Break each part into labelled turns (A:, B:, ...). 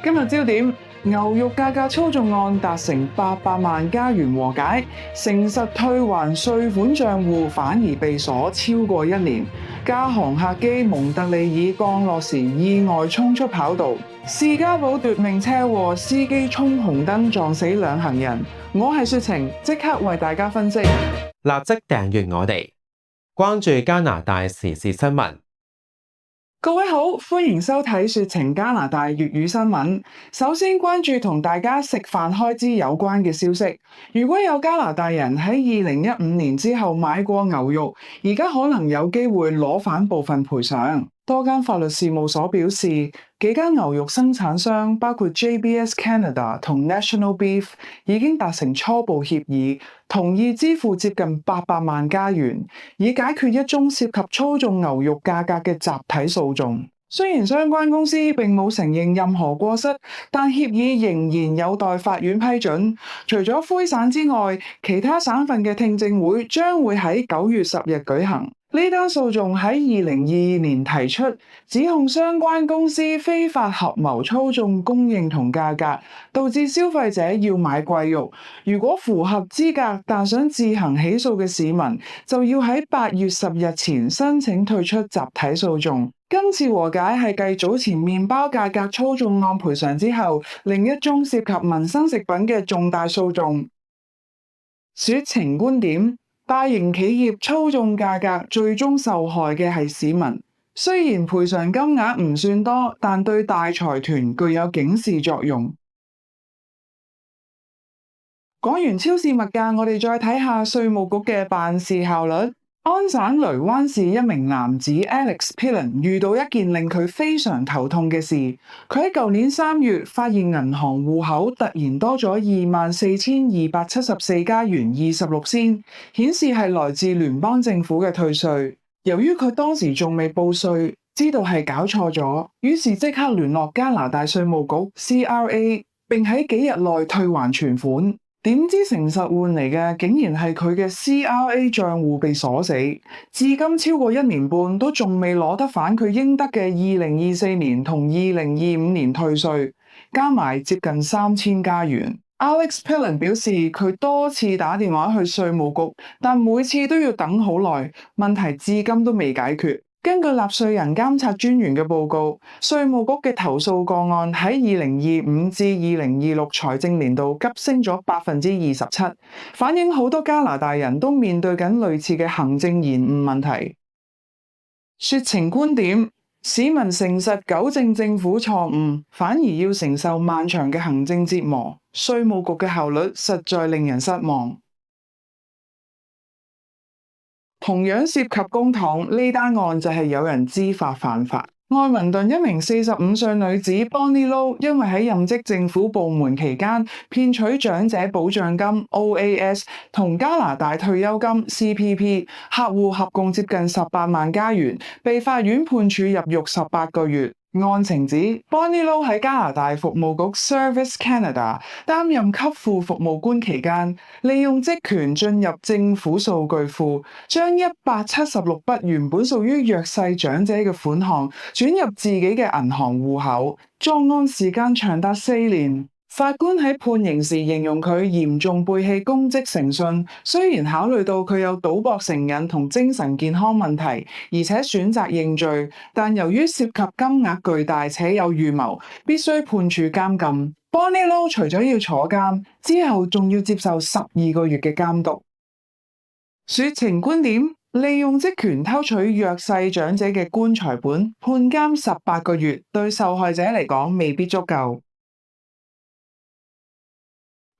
A: 今日焦點：牛肉價格操縱案達成800萬加元和解，誠實退還稅款賬戶反而被鎖超過1年。加航客機蒙特利爾降落時意外衝出跑道。士嘉堡奪命車禍，司機衝紅燈撞死2行人。我係雪晴，即刻為大家分析。
B: 立即訂閱我哋，關注加拿大時事新聞。
A: 各位好，歡迎收睇雪晴加拿大粵語新聞。首先關注同大家食飯開支有關嘅消息。如果有加拿大人喺2015年之後買過牛肉，而家可能有機會攞返部分賠償。多間法律事務所表示，幾間牛肉生產商包括 JBS Canada 同 National Beef 已經達成初步協議，同意支付接近800萬加元，以解決一宗涉及操縱牛肉價格嘅集體訴訟。雖然相關公司並冇承認任何過失，但協議仍然有待法院批准。除咗魁省之外，其他省份嘅聽證會將會喺9月10日舉行。呢單訴訟喺2022年提出，指控相關公司非法合謀操縱供應同價格，導致消費者要買貴肉。如果符合資格但想自行起訴嘅市民，就要喺8月10日前申請退出集體訴訟。今次和解係繼早前麵包價格操縱案賠償之後，另一宗涉及民生食品嘅重大訴訟。雪晴觀點：大型企業操縱價格，最終受害嘅係市民。雖然賠償金額唔算多，但對大財團具有警示作用。講完超市物價，我哋再睇下稅務局嘅辦事效率。安省雷灣市一名男子 Alex Pillen 遇到一件令佢非常頭痛嘅事。佢喺舊年3月發現銀行戶口突然多咗24,274加元26仙，顯示係來自聯邦政府嘅退稅。由於佢當時仲未報稅，知道係搞錯咗，於是即刻聯絡加拿大稅務局 CRA， 並喺幾日內退還存款。點知誠實換嚟嘅竟然係佢嘅 CRA 賬戶被鎖死，至今超過1年半都仲未攞得返佢應得嘅2024年同2025年退稅，加埋接近3000加元。Alex Pillen 表示佢多次打電話去稅務局，但每次都要等好耐，問題至今都未解決。根據納稅人監察專員嘅報告，稅務局嘅投訴個案喺2025至2026財政年度急升咗27%，反映好多加拿大人都面對緊類似嘅行政延誤問題。雪晴觀點：市民誠實糾正政府錯誤，反而要承受漫長嘅行政折磨，稅務局嘅效率實在令人失望。同樣涉及公帑，呢單案就係有人知法犯法。愛民頓一名45歲女子 Bonnie Low 因為喺任職政府部門期間騙取長者保障金 OAS 同加拿大退休金 CPP， 客戶合共接近18萬加元，被法院判處入獄18個月。案情指 Bonnie Low 喺加拿大服務局 Service Canada 擔任給付服務官期間，利用職權進入政府數據庫，將176筆原本屬於弱勢長者嘅款項轉入自己嘅銀行戶口。作案時間長達4年。法官喺判刑時形容佢嚴重背棄公職誠信，雖然考慮到佢有賭博成癮同精神健康問題，而且選擇認罪，但由於涉及金額巨大且有預謀，必須判處監禁。Bonnie Low 除咗要坐監，之後仲要接受12個月嘅監督。雪晴觀點：利用職權偷取弱勢長者嘅棺材本，判監18個月，對受害者嚟講未必足夠。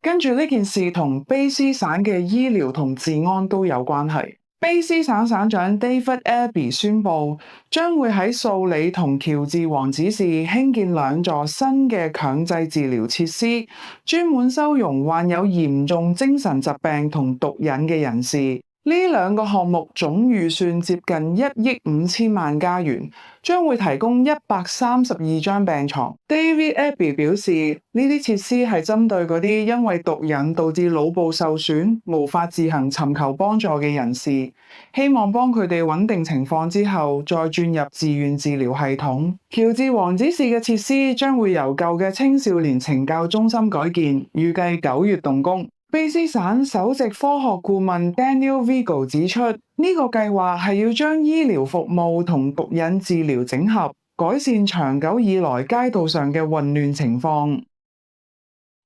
A: 跟住呢件事同卑詩省嘅醫療同治安都有關係。卑詩省省長 David Eby 宣布，將會喺素里同喬治王子市興建2座新嘅強制治療設施，專門收容患有嚴重精神疾病同毒癮嘅人士。呢兩個項目總預算接近1億5千萬加元，將會提供132張病床。David Abbey 表示，呢啲設施係針對嗰啲因為毒癮導致腦部受損、無法自行尋求幫助嘅人士，希望幫佢哋穩定情況之後，再轉入自願治療系統。喬治王子市嘅設施將會由舊嘅青少年懲教中心改建，預計9月動工。卑斯省首席科學顧問 Daniel Vigo 指出，呢個計劃係要將醫療服務同毒癮治療整合，改善長久以來街道上嘅混亂情況。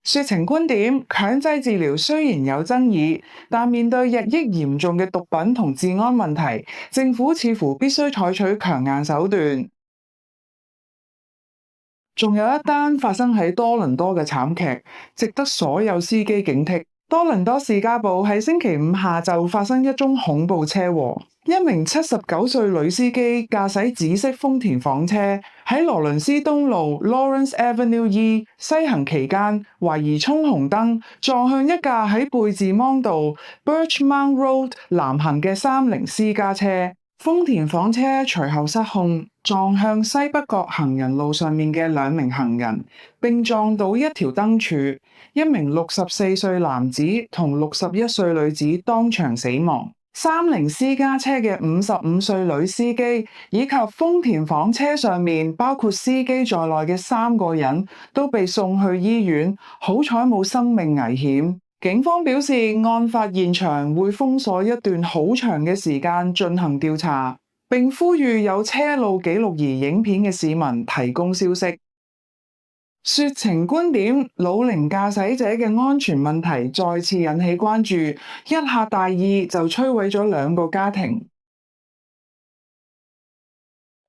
A: 說情觀點，強制治療雖然有爭議，但面對日益嚴重嘅毒品同治安問題，政府似乎必須採取強硬手段。仲有一單發生喺多倫多嘅慘劇，值得所有司機警惕。多倫多士嘉堡喺星期五下晝發生一宗恐怖車禍，一名79歲女司機駕駛紫色豐田房車喺羅倫斯東路 Lawrence Avenue E 西行期間，懷疑衝紅燈撞向一架喺貝治芒道 Birchmount Road 南行嘅30私家車，豐田房車隨後失控，撞向西北角行人路上面嘅2名行人，並撞到一條燈柱。一名64歲男子同61歲女子當場死亡。30私家車嘅55歲女司機以及豐田房車上面包括司機在內嘅3個人都被送去醫院，好彩冇生命危險。警方表示，案發現場會封鎖一段好長嘅時間進行調查，並呼籲有車路記錄儀影片嘅市民提供消息。說情觀點，老齡駕駛者嘅安全問題再次引起關注，一下大意就摧毀咗2個家庭。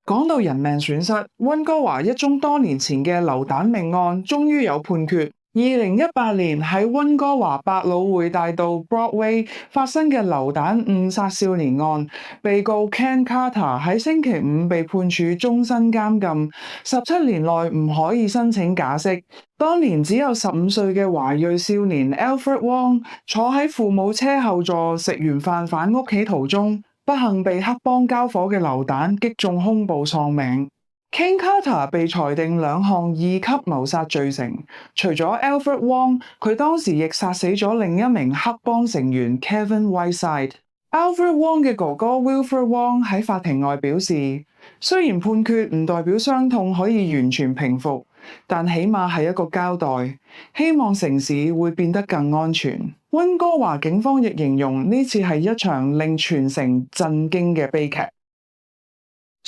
A: 講到人命損失，溫哥華一宗多年前嘅流彈命案終於有判決。2018年喺溫哥華百老匯大道 Broadway 發生嘅流彈誤殺少年案，被告 Ken Carter 喺星期五被判處終身監禁，17年內唔可以申請假釋。當年只有15歲嘅華裔少年 Alfred Wong 坐喺父母車後座食完飯返屋企途中，不幸被黑幫交火嘅流彈擊中胸部喪命。Ken Carter 被裁定2項2級謀殺罪成，除咗 Alfred Wong， 佢當時亦殺死咗另一名黑幫成員 Kevin Whiteside。Alfred Wong 嘅哥哥 Wilfred Wong 喺法庭外表示，雖然判決唔代表傷痛可以完全平復，但起碼係一個交代，希望城市會變得更安全。溫哥華警方亦形容呢次係一場令全城震驚嘅悲劇。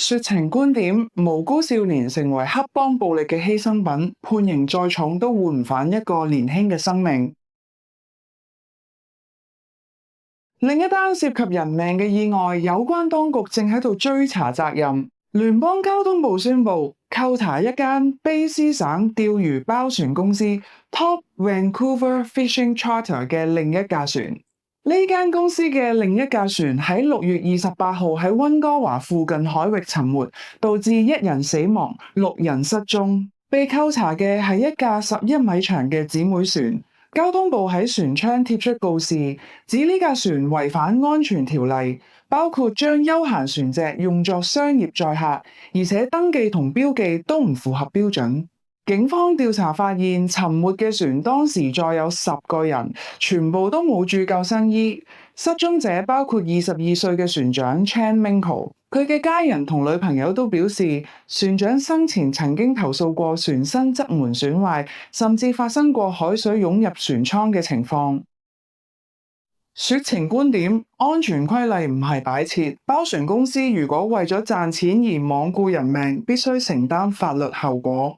A: 說情觀點，無辜少年成為黑幫暴力嘅犧牲品，判刑再重都換唔返一個年輕嘅生命。另一單涉及人命嘅意外，有關當局正喺度追查責任。聯邦交通部宣布扣查一間卑斯省釣魚包船公司 Top Vancouver Fishing Charter 嘅另一架船。呢間公司嘅另一架船喺6月28號喺溫哥華附近海域沉沒，導致1人死亡、6人失蹤。被扣查嘅係一架11米長嘅姊妹船。交通部喺船窗貼出告示，指呢架船違反安全條例，包括將休閒船隻用作商業載客，而且登記同標記都唔符合標準。警方調查發現，沉沒嘅船當時載有10個人，全部都冇著救生衣。失蹤者包括22歲嘅船長 Chan Minko， 佢嘅家人同女朋友都表示，船長生前曾經投訴過船身側門損壞，甚至發生過海水湧入船艙嘅情況。說情觀點，安全規例唔係擺設，包船公司如果為咗賺錢而罔顧人命，必須承擔法律後果。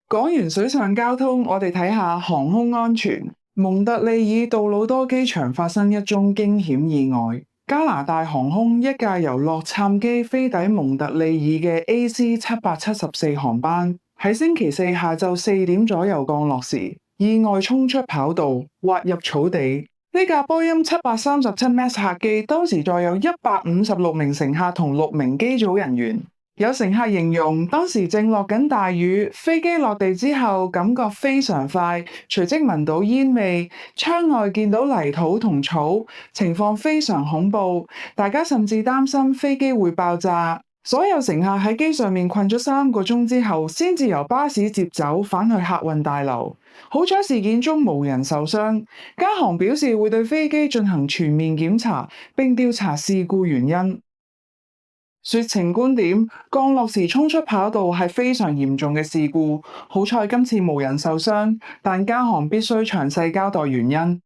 A: 講完水上交通，我哋睇下航空安全。蒙特利爾杜魯多機場發生一宗驚險意外。加拿大航空一架由洛杉磯飛抵蒙特利爾嘅 AC774 航班，喺星期四下晝4點左右降落時，意外衝出跑道，滑入草地。呢架波音737 MAX 客機當時載有156名乘客同6名機組人員。有乘客形容當時正落緊大雨，飛機落地之後感覺非常快，隨即聞到煙味，窗外見到泥土同草，情況非常恐怖，大家甚至擔心飛機會爆炸。所有乘客喺機上面困咗3個鐘之後，先至由巴士接走返去客運大樓。好彩事件中無人受傷。加航表示會對飛機進行全面檢查，並調查事故原因。說情觀點，降落時衝出跑道係非常嚴重嘅事故，好彩今次無人受傷，但加航必須詳細交代原因。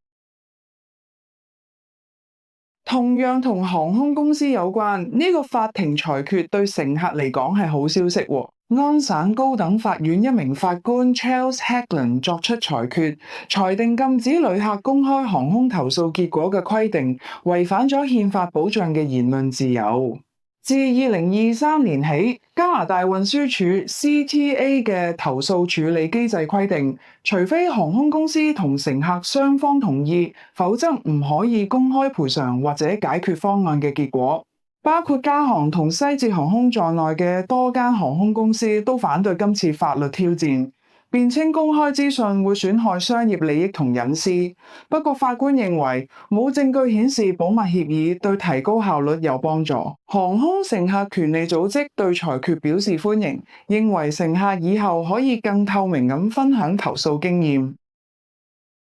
A: 同樣同航空公司有關，呢個法庭裁決對乘客嚟講係好消息喎。安省高等法院一名法官 Charles Hagelin 作出裁決，裁定禁止旅客公開航空投訴結果嘅規定，違反咗憲法保障嘅言論自由。自2023年起，加拿大運輸署 CTA 嘅投訴處理機制規定，除非航空公司同乘客雙方同意，否則唔可以公開賠償或者解決方案嘅結果。包括加航同西捷航空在內嘅多間航空公司都反對今次法律挑戰，辯稱公開資訊會損害商業利益同隱私。不過法官認為冇證據顯示保密協議對提高效率有幫助。航空乘客權利組織對裁決表示歡迎，認為乘客以後可以更透明咁分享投訴經驗。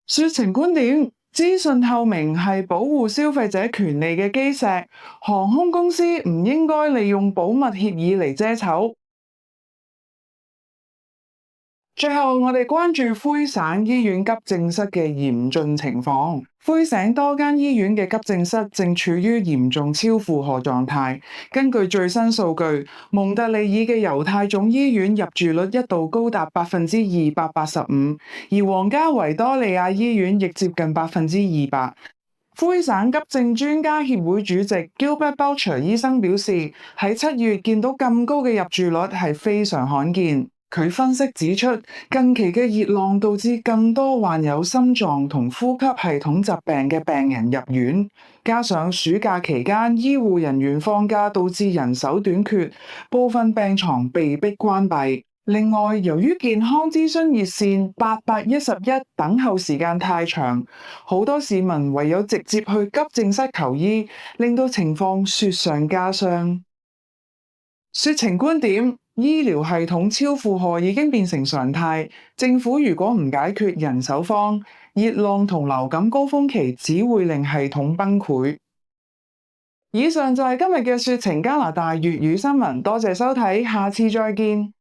A: 說情觀點，資訊透明係保護消費者權利嘅基石，航空公司唔應該利用保密協議嚟遮醜。最後，我哋關注魁省醫院急症室嘅嚴峻情況。魁省多間醫院嘅急症室正處於嚴重超負荷狀態。根據最新數據，蒙特利爾嘅猶太總醫院入住率一度高達285%，而皇家維多利亞醫院亦接近200%。魁省急症專家協會主席 Gilbert Boucher 醫生表示，喺7月見到咁高嘅入住率係非常罕見。佢分析指出，近期嘅熱浪導致更多患有心臟同呼吸系統疾病嘅病人入院，加上暑假期間醫護人員放假導致人手短缺，部分病床被迫關閉。另外，由於健康諮詢熱線8811等候時間太長，好多市民唯有直接去急症室求醫，令到情況雪上加霜。說情觀點，醫療系統超負荷已經變成常態，政府如果唔解決人手荒，熱浪同流感高峰期只會令系統崩潰。以上就係今日嘅說情加拿大粵語新聞，多謝收睇，下次再見。